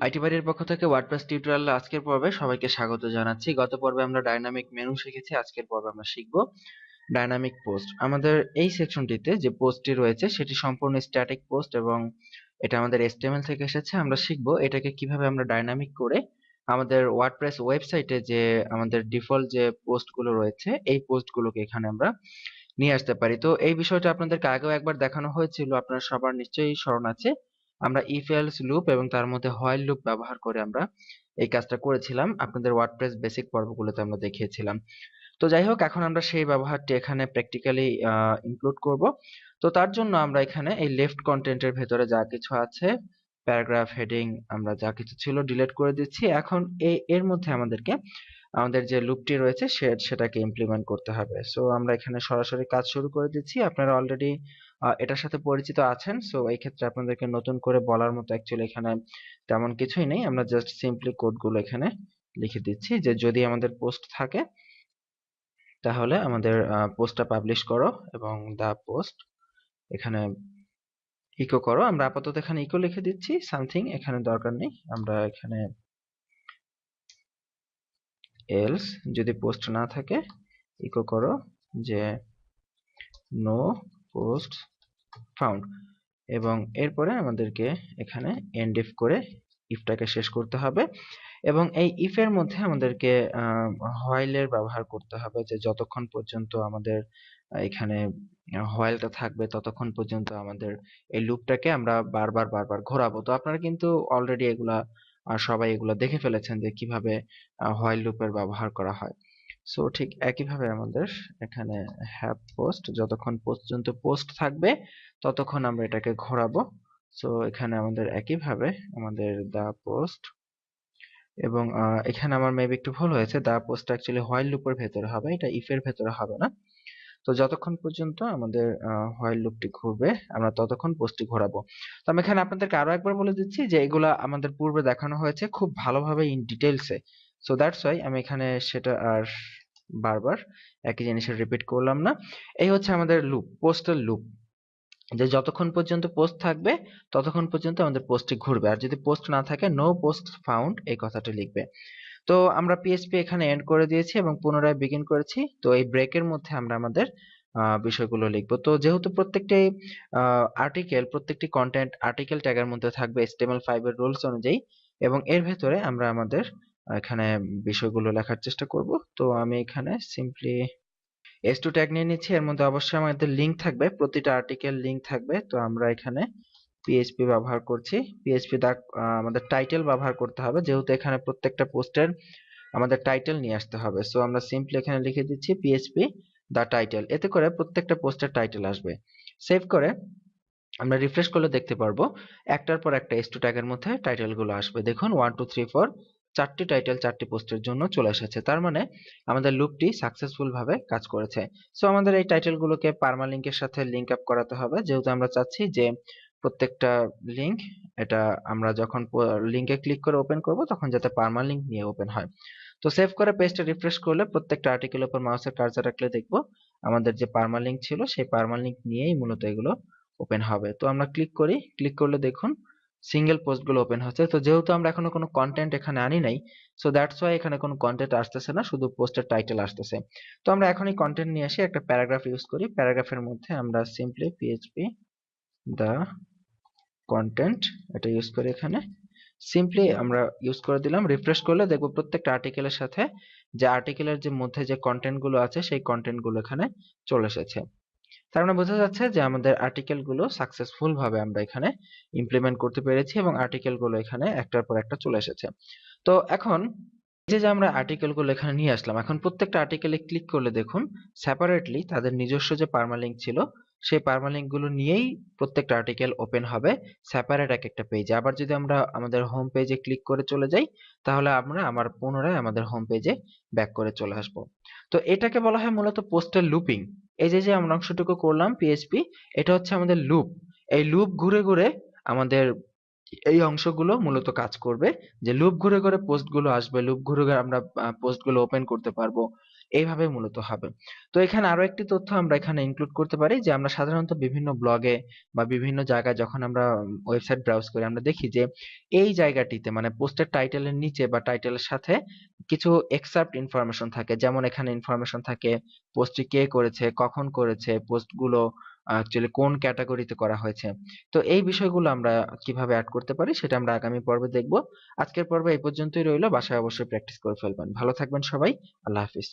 আইটিবারির পক্ষ থেকে WordPress tutorial আজকের পর্বে সবাইকে স্বাগত জানাচ্ছি। গত পর্বে আমরা ডাইনামিক মেনু শিখেছি, আজকের পর্বে আমরা শিখব ডাইনামিক পোস্ট। আমাদের এই সেকশনটিতে যে পোস্টটি রয়েছে সেটি সম্পূর্ণ স্ট্যাটিক পোস্ট এবং এটা আমাদের HTML থেকে এসেছে। আমরা শিখব এটাকে কিভাবে আমরা ডাইনামিক করে আমাদের ওয়ার্ডপ্রেস ওয়েবসাইটে যে আমাদের ডিফল্ট যে পোস্টগুলো রয়েছে এই পোস্টগুলোকে এখানে আমরা নিয়ে আসতে পারি। তো এই বিষয়টা আপনাদেরকে আগেও একবার দেখানো হয়েছিল, আপনারা সবার নিশ্চয়ই স্মরণ আছে। আমরা ইফ এলস লুপ এবং তার মধ্যে হোয়াইল লুপ ব্যবহার করে আমরা এই কাজটা করেছিলাম, আপনাদের ওয়ার্ডপ্রেস বেসিক পর্বগুলোতে আমরা দেখিয়েছিলাম। তো যাই হোক, এখন আমরা সেই ব্যবহারটি এখানে প্র্যাকটিক্যালি ইনক্লুড করব। তো তার জন্য আমরা এখানে এই লেফট কন্টেন্টের ভেতরে যা কিছু আছে, প্যারাগ্রাফ, হেডিং, আমরা যা কিছু ছিল ডিলিট করে দিচ্ছি। এখন এর মধ্যে আমাদেরকে আমাদের যে লুপটি রয়েছে সেটাকে ইমপ্লিমেন্ট করতে হবে। সো আমরা এখানে সরাসরি কাজ শুরু করে দিচ্ছি। আপনারা অলরেডি এটার সাথে পরিচিত আছেন, সো এই ক্ষেত্রে আপনাদেরকে নতুন করে বলার মতো অ্যাকচুয়ালি এখানে তেমন কিছুই নেই। আমরা জাস্ট সিম্পলি কোডগুলো এখানে লিখে দিচ্ছি যে যদি আমাদের পোস্ট থাকে তাহলে আমাদের পোস্টটা পাবলিশ করো এবং দা পোস্ট এখানে ইকো করো। আমরা আপাতত এখানে ইকো লিখে দিচ্ছি, সামথিং এখানে দরকার নেই। আমরা এখানে এলস যদি পোস্ট না থাকে ইকো করো যে নো পোস্ট ফাউন্ড, এবং এরপরে আমাদেরকে এখানে এন্ড ইফ করে ইফটাকে শেষ করতে হবে। এবং এই ইফ এর মধ্যে আমাদেরকে হোয়াইলের ব্যবহার করতে হবে, যে যতক্ষণ পর্যন্ত আমাদের এখানে হোয়াইলটা থাকবে ততক্ষণ পর্যন্ত আমাদের এই লুপটাকে আমরা বারবার বারবার ঘোরাবো। তো আপনারা কিন্তু অলরেডি এগুলা সবাই এগুলা দেখে ফেলেছেন যে কিভাবে হোয়াইল লুপের ব্যবহার করা হয়। সো ঠিক একইভাবে আমাদের এখানে হ্যাভ পোস্ট, যতক্ষণ পর্যন্ত পোস্ট থাকবে ততক্ষণ আমরা এটাকে ঘোরাবো। সো এখানে আমাদের একইভাবে আমাদের দা পোস্ট, এবং এখানে আমার মেবি একটু ভুল হয়েছে, দা পোস্ট অ্যাকচুয়ালি হোয়াইল লুপের ভেতরে হবে, এটা ইফ এর ভেতরে হবে না। তো যতক্ষণ পর্যন্ত আমাদের হোয়াইল লুপটি ঘুরবে আমরা ততক্ষণ পোস্টটি ঘোরাবো। তো আমি এখানে আপনাদেরকে আরো একবার বলে দিচ্ছি যে এগুলা আমাদের পূর্বে দেখানো হয়েছে খুব ভালোভাবে ইন ডিটেইলসে। সো দ্যাটস ওয়াই আমি এখানে সেটা আর বারবার একই জিনিসের রিপিট করলাম না। এই হচ্ছে আমাদের লুপ, পোস্টের লুপ, যে যতক্ষণ পর্যন্ত পোস্ট থাকবে ততক্ষণ পর্যন্ত আমাদের পোস্টটি ঘুরবে, আর যদি পোস্ট না থাকে নো পোস্ট ফাউন্ড এই কথাটি লিখবে। তো আমরা পিএইচপি এখানে এন্ড করে দিয়েছি এবং পুনরায় বিগিন করেছি। তো এই ব্রেকের মধ্যে আমরা আমাদের বিষয়গুলো লিখবো। তো যেহেতু প্রত্যেকটি আর্টিকেল, প্রত্যেকটি কন্টেন্ট আর্টিকেল ট্যাগের মধ্যে থাকবে HTML5 এর রুলস অনুযায়ী, এবং এর ভেতরে আমরা আমাদের এখানে বিষয়গুলো লেখার চেষ্টা করব। তো আমি এখানে সিম্পলি S2 ট্যাগ নিয়ে নিচ্ছি। এর মধ্যে অবশ্যই আমাদের লিঙ্ক থাকবে, প্রতিটা আর্টিকেল লিঙ্ক থাকবে। তো আমরা এখানে পিএইচপি ব্যবহার করছি। পিএইচপি দা আমাদের টাইটেল ব্যবহার করতে হবে, যেহেতু এখানে প্রত্যেকটা পোস্টের আমাদের টাইটেল নিয়ে আসতে হবে। সো আমরা সিম্পলি এখানে লিখে দিচ্ছি পিএইচপি দা টাইটেল, এতে করে প্রত্যেকটা পোস্টের টাইটেল আসবে। সেভ করে আমরা রিফ্রেশ করলে দেখতে পারবো একটার পর একটা S2 ট্যাগের মধ্যে টাইটেল গুলো আসবে। দেখুন 1 2 3 4 চারটি টাইটেল চারটি পোস্টের জন্য চলে এসেছে, তার মানে আমাদের লুপটি সাকসেসফুল ভাবে কাজ করেছে। সো আমাদের এই টাইটেল গুলোকে পার্মালিঙ্কের সাথে লিংক আপ করাতে হবে, যেহেতু আমরা চাচ্ছি যে প্রত্যেকটা লিংক, এটা আমরা যখন লিংকে ক্লিক করে ওপেন করব তখন যাতে পার্মালিঙ্ক নিয়ে ওপেন হয়। তো সেভ করে পেজটা রিফ্রেশ করলে প্রত্যেকটা আর্টিকেলের উপর মাউসের কার্সর রাখলে দেখবো আমাদের যে পার্মালিঙ্ক ছিল সেই পার্মালিঙ্ক নিয়েই মূলত এগুলো ওপেন হবে। তো আমরা ক্লিক করি, ক্লিক করলে দেখুন সিঙ্গেল পোস্ট গুলো ওপেন হচ্ছে। তো যেহেতু আমরা এখনো কোনো কন্টেন্ট এখানে আনি নাই, সো দ্যাটস ওয়াই এখানে কোনো কন্টেন্ট আসতেছে না, শুধু পোস্টের টাইটেল আসতেছে। তো আমরা এখনই কন্টেন্ট নিয়ে আসি, একটা প্যারাগ্রাফ ইউজ করি। প্যারাগ্রাফের মধ্যে আমরা সিম্পলি পিএইচপি দা কন্টেন্ট এটা ইউজ করি, এখানে সিম্পলি আমরা ইউজ করে দিলাম। রিফ্রেশ করলে দেখবো প্রত্যেকটা আর্টিকেলের সাথে যে আর্টিকেলের যে মধ্যে যে কন্টেন্ট গুলো আছে সেই কন্টেন্ট গুলো এখানে চলে এসেছে। তার মানে বোঝা যাচ্ছে যে আমাদের আর্টিকেল গুলো সাকসেসফুল ভাবে আমরা এখানে ইমপ্লিমেন্ট করতে পেরেছি এবং আর্টিকেল গুলো এখানে একটার পর একটা চলে এসেছে। তো এখন যে আমরা আর্টিকেল গুলো এখানে নিয়ে আসলাম, এখন প্রত্যেকটা আর্টিকেলে ক্লিক করলে দেখুন সেপারেটলি তাদের নিজস্ব যে পার্মালিঙ্ক ছিল সেই পার্মালিঙ্ক গুলো নিয়েই প্রত্যেকটা আর্টিকেল ওপেন হবে সেপারেট এক একটা পেজে। আবার যদি আমরা আমাদের হোম পেজে ক্লিক করে চলে যাই তাহলে আমরা পুনরায় আমাদের হোম পেজে ব্যাক করে চলে আসব। তো এটাকে বলা হয় মূলত পোস্টের লুপিং। এই যে আমরা অংশটুকু করলাম পিএইচপি, এটা হচ্ছে আমাদের লুপ। এই লুপ ঘুরে ঘুরে আমাদের এই অংশগুলো মূলত কাজ করবে, যে লুপ ঘুরে ঘুরে পোস্ট গুলো আসবে, লুপ ঘুরে ঘুরে আমরা পোস্ট গুলো ওপেন করতে পারবো। এইভাবে মূলত হবে। তো এখানে আরো একটি তথ্য আমরা এখানে ইনক্লুড করতে পারি যে আমরা সাধারণত বিভিন্ন ব্লগে বা বিভিন্ন জায়গায় যখন আমরা ওয়েবসাইট ব্রাউজ করি আমরা দেখি যে এই জায়গাটিতে মানে পোস্টের টাইটেলের নিচে বা টাইটেলের সাথে কিছু এক্সার্পট ইনফরমেশন থাকে, যেমন এখানে ইনফরমেশন থাকে পোস্টটি কে করেছে, কখন করেছে, পোস্টগুলো অ্যাকচুয়ালি কোন ক্যাটাগরিতে করা হয়েছে। তো এই বিষয়গুলো আমরা কিভাবে অ্যাড করতে পারি সেটা আমরা আগামী পর্বে দেখব। আজকের পর্বে এই পর্যন্তই রইল, বাসায় অবশ্যই প্র্যাকটিস করে ফেলবেন। ভালো থাকবেন সবাই। আল্লাহ হাফিজ।